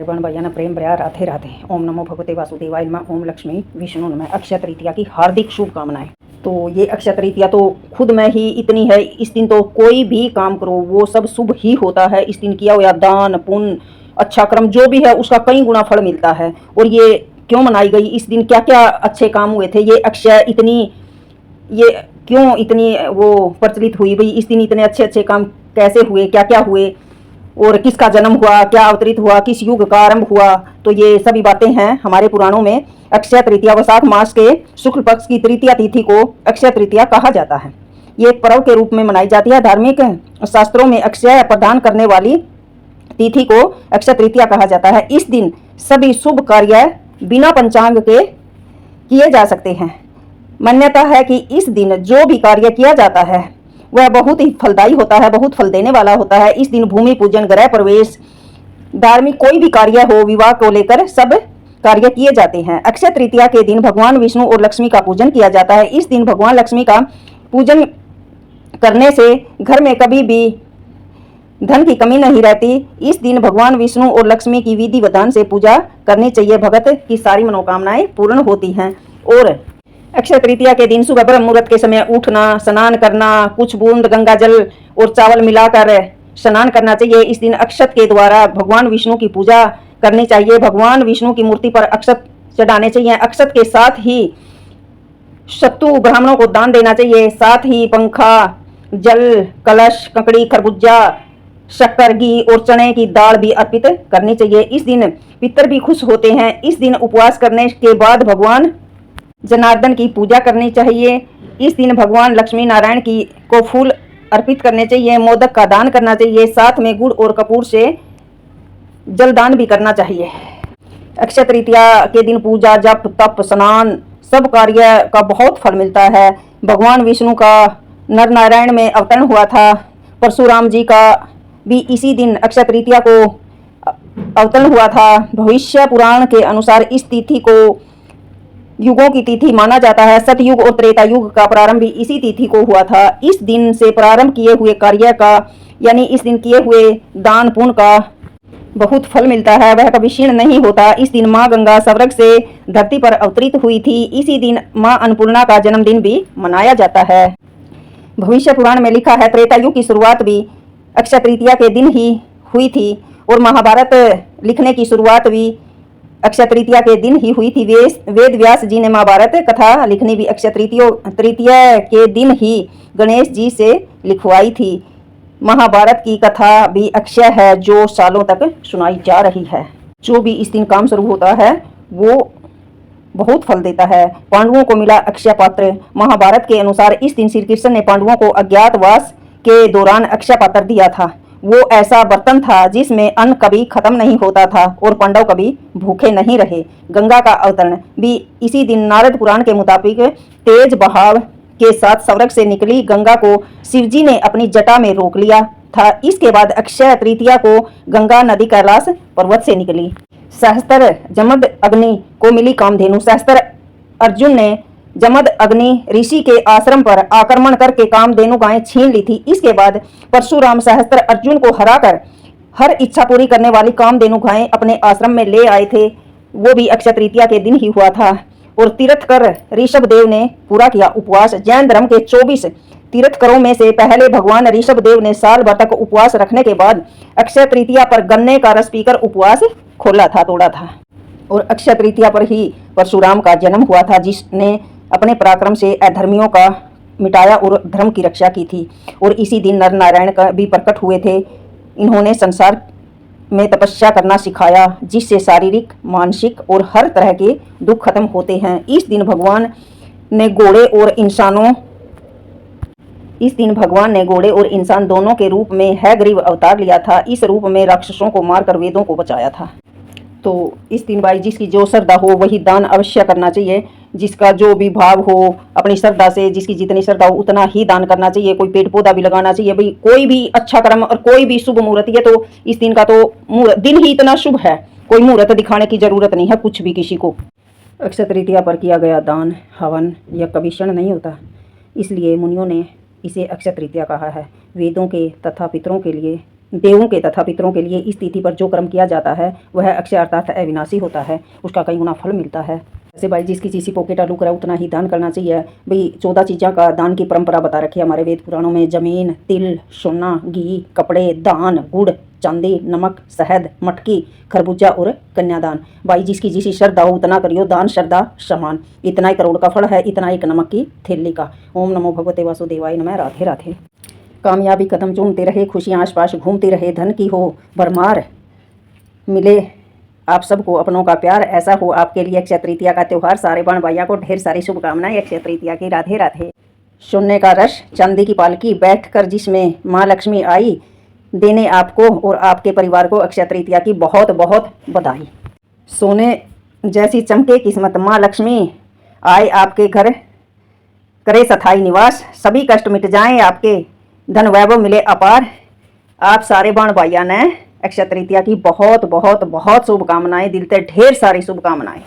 बहन भैया प्रेम भया राधे राधे। ओम नमो भगवते वासुदेवाय नमः। ओम लक्ष्मी विष्णु नमः। अक्षय तृतीया की हार्दिक शुभकामनाएं। तो ये अक्षय तृतीया तो खुद में ही इतनी है, इस दिन तो कोई भी काम करो वो सब शुभ ही होता है। इस दिन किया हुआ दान पुण्य अच्छा कर्म जो भी है उसका कई गुना फल मिलता है। और ये क्यों मनाई गई, इस दिन क्या क्या अच्छे काम हुए थे, ये अक्षय इतनी ये क्यों इतनी वो प्रचलित हुई भाई, इस दिन इतने अच्छे अच्छे काम कैसे हुए, क्या क्या हुए और किसका जन्म हुआ, क्या अवतरित हुआ, किस युग का आरंभ हुआ, तो ये सभी बातें हैं हमारे पुराणों में। अक्षय तृतीया वैशाख मास के शुक्ल पक्ष की तृतीया तिथि को अक्षय तृतीया कहा जाता है। ये एक पर्व के रूप में मनाई जाती है। धार्मिक शास्त्रों में अक्षय प्रदान करने वाली तिथि को अक्षय तृतीया कहा जाता है। इस दिन सभी शुभ कार्य बिना पंचांग के किए जा सकते हैं। मान्यता है कि इस दिन जो भी कार्य किया जाता है वह बहुत ही फलदायी होता है, बहुत फल देने वाला होता है। इस दिन भूमि पूजन, गृह प्रवेश, धार्मिक कोई भी कार्य हो, विवाह को लेकर सब कार्य किए जाते हैं। अक्षय तृतीया के दिन भगवान विष्णु और लक्ष्मी का पूजन किया जाता है। इस दिन भगवान लक्ष्मी का पूजन करने से घर में कभी भी धन की कमी नहीं रहती। इस दिन भगवान विष्णु और लक्ष्मी की विधि विधान से पूजा करनी चाहिए। भगत की सारी मनोकामनाएं पूर्ण होती हैं। और अक्षय तृतीया के दिन सुबह ब्रह्म मुहूर्त के समय उठना, स्नान करना, कुछ बूंद गंगा जल और चावल मिलाकर स्नान करना चाहिए। इस दिन अक्षत के द्वारा भगवान विष्णु की पूजा करनी चाहिए। भगवान विष्णु की मूर्ति पर अक्षत चढ़ाने चाहिए। अक्षत के साथ ही शत्रु ब्राह्मणों को दान देना चाहिए। साथ ही पंखा, जल, कलश, ककड़ी, खरबूजा, शक्कर, घी और चने की दाल भी अर्पित करनी चाहिए। इस दिन पितर भी खुश होते हैं। इस दिन उपवास करने के बाद भगवान जनार्दन की पूजा करनी चाहिए। इस दिन भगवान लक्ष्मी नारायण की को फूल अर्पित करने चाहिए। मोदक का दान करना चाहिए। साथ में गुड़ और कपूर से जलदान भी करना चाहिए। अक्षय तृतीया के दिन पूजा, जप, तप, स्नान सब कार्य का बहुत फल मिलता है। भगवान विष्णु का नर नारायण में अवतरण हुआ था। परशुराम जी का भी इसी दिन अक्षय तृतीया को अवतरण हुआ था। भविष्य पुराण के अनुसार इस तिथि को युगों की तिथि माना जाता है। सतयुग और त्रेता युग का प्रारंभ भी इसी तिथि को हुआ था। इस दिन से प्रारंभ किए हुए कार्य का यानी इस दिन किए हुए दान पुण्य का बहुत फल मिलता है, वह कभी क्षीण नहीं होता। इस दिन माँ गंगा स्वर्ग से धरती पर अवतरित हुई थी। इसी दिन माँ अन्नपूर्णा का जन्मदिन भी मनाया जाता है। भविष्य पुराण में लिखा है त्रेता युग की शुरुआत भी अक्षय तृतीया के दिन ही हुई थी और महाभारत लिखने की शुरुआत भी अक्षय तृतीया के दिन ही हुई थी। वेद व्यास जी ने महाभारत कथा लिखनी भी अक्षय तृतीया के दिन ही गणेश जी से लिखवाई थी। महाभारत की कथा भी अक्षय है जो सालों तक सुनाई जा रही है। जो भी इस दिन काम शुरू होता है वो बहुत फल देता है। पांडवों को मिला अक्षय पात्र। महाभारत के अनुसार इस दिन श्री कृष्ण ने पांडवों को अज्ञातवास के दौरान अक्षय पात्र दिया था। वो ऐसा बर्तन था जिसमें अन्न कभी खत्म नहीं होता था और पांडव कभी भूखे नहीं रहे। गंगा का अवतरण भी इसी दिन नारद पुराण के मुताबिक तेज बहाव के साथ स्वर्ग से निकली गंगा को शिवजी ने अपनी जटा में रोक लिया था। इसके बाद अक्षय तृतीया को गंगा नदी कैलाश पर्वत से निकली। सहस्त्र जमद अग्नि को मिली कामधेनु। सहस्त्र अर्जुन ने जमद अग्नि ऋषि के आश्रम पर आक्रमण करके कामधेनु गायें छीन ली थी। इसके बाद परशुराम सहस्त्र अर्जुन को हराकर हर इच्छा पूरी करने वाली कामधेनु गायें अपने आश्रम में ले आए थे। वो भी अक्षय तृतीया के दिन ही हुआ था। और तीर्थकर ऋषभ देव ने पूरा किया उपवास। जैन धर्म के 24 तीर्थकरों में से पहले भगवान ऋषभ देव ने साल भर तक उपवास रखने के बाद अक्षय तृतीया पर गन्ने का रस पीकर उपवास खोला था, तोड़ा था। और अक्षय तृतीया पर ही परशुराम का जन्म हुआ था जिसने अपने पराक्रम से अधर्मियों का मिटाया और धर्म की रक्षा की थी। और इसी दिन नर नारायण का भी प्रकट हुए थे। इन्होंने संसार में तपस्या करना सिखाया जिससे शारीरिक, मानसिक और हर तरह के दुख खत्म होते हैं। इस दिन भगवान ने घोड़े और इंसान दोनों के रूप में हैग्रीव अवतार लिया था। इस रूप में राक्षसों को मारकर वेदों को बचाया था। तो इस दिन भाई जिसकी जो श्रद्धा हो वही दान अवश्य करना चाहिए। जिसका जो भी भाव हो अपनी श्रद्धा से, जिसकी जितनी श्रद्धा हो उतना ही दान करना चाहिए। कोई पेड़ पौधा भी लगाना चाहिए भाई। कोई भी अच्छा कर्म और कोई भी शुभ मुहूर्त, ये तो इस दिन का तो दिन ही इतना शुभ है, कोई मुहूर्त दिखाने की जरूरत नहीं है कुछ भी किसी को। अक्षय तृतीया पर किया गया दान, हवन यह कभी क्षण नहीं होता, इसलिए मुनियों ने इसे अक्षय तृतीया कहा है। वेदों के तथा पितरों के लिए देवों के तथा पितरों के लिए इस तिथि पर जो कर्म किया जाता है वह अक्षय अर्थात अविनाशी होता है, उसका कई गुना फल मिलता है। जैसे भाई जिसकी चीज़ी पॉकेट आलू करा उतना ही दान करना चाहिए। भाई 14 चीज़ों का दान की परंपरा बता रखी है हमारे वेद पुराणों में। जमीन, तिल, सोना, घी, कपड़े, दान, गुड़, चांदी, नमक, शहद, मटकी, खरबूजा और कन्यादान। भाई जिसकी जिसी श्रद्धा हो उतना करियो दान, श्रद्धा समान। इतना ही करोड़ का फल है, इतना एक नमक की थैली का। ओम नमो भगवते वासुदेवाय नमः। राधे राधे। कामयाबी कदम चूमते रहे, खुशियाँ आसपास घूमती रहे, धन की हो भरमार, मिले आप सबको अपनों का प्यार, ऐसा हो आपके लिए अक्षय तृतीया का त्यौहार। सारे बहन भाइयों को ढेर सारी शुभकामनाएं अक्षय तृतीया की। राधे राधे। सोने का रस, चांदी की पालकी बैठकर जिसमें माँ लक्ष्मी आई, देने आपको और आपके परिवार को अक्षय तृतीया की बहुत बहुत बधाई। सोने जैसी चमके किस्मत, माँ लक्ष्मी आए आपके घर, करे स्थायी निवास, सभी कष्ट मिट जाएं आपके, धन वैभव मिले अपार। आप सारे बहन भाइयों ने अक्षय तृतीया की बहुत बहुत बहुत शुभकामनाएं, दिल से ढेर सारी शुभकामनाएं।